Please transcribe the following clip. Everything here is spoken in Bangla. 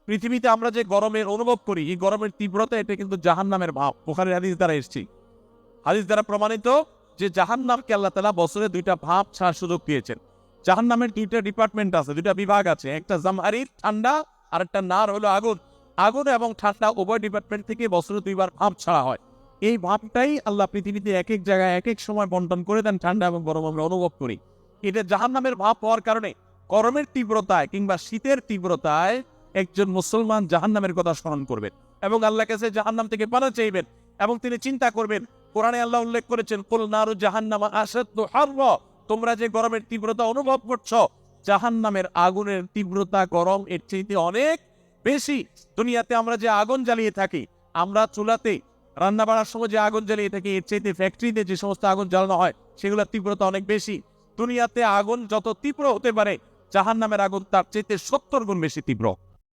পৃথিবীতে আমরা যে গরমের অনুভব করি, এই গরমের তীব্রতা এটা কিন্তু জাহান্নামের ভাব। বুখারীর হাদিস দ্বারা এসেছি, হাদিস দ্বারা প্রমাণিত যে জাহান্নামকে আল্লাহ তাআলা বছরে 2টা ভাব ছাড়ার সুযোগ দিয়েছেন। জাহান্নামের 2টা ডিপার্টমেন্ট আছে, 2টা বিভাগ আছে, একটা জামহারির ঠান্ডা আর একটা নার হলো আগুন। আগুন এবং ঠান্ডা উভয় ডিপার্টমেন্ট থেকে বছরে 2বার ভাব ছাড়া হয়। এই ভাবটাই আল্লাহ পৃথিবীতে এক এক জায়গায় এক এক সময় বন্টন করে দেন, ঠান্ডা এবং গরম আমরা অনুভব করি। এটা জাহান্নামের ভাব হওয়ার কারণে গরমের তীব্রতায় কিংবা শীতের তীব্রতায় একজন মুসলমান জাহান্নামের কথা স্মরণ করবেন এবং আল্লাহর কাছে জাহান্নাম থেকে পানা চাইবেন এবং তিনি চিন্তা করবেন। কোরআনে আল্লাহ উল্লেখ করেছেন, কুল নারু জাহান্নামা আশাদ্দু হাররা, তোমরা যে গরমের তীব্রতা অনুভব করছো, জাহান্নামের আগুনের তীব্রতা গরম এর চাইতে অনেক বেশি। দুনিয়াতে আমরা যে আগুন জ্বালিয়ে থাকি, আমরা চুলাতে রান্না বাড়ার সময় যে আগুন জ্বালিয়ে থাকি, এর চাইতে ফ্যাক্টরিতে যে সমস্ত আগুন জ্বালানো হয় সেগুলোর তীব্রতা অনেক বেশি। দুনিয়াতে আগুন যত তীব্র হতে পারে, জাহান্নামের আগুন তার চাইতে 70 গুণ বেশি তীব্র।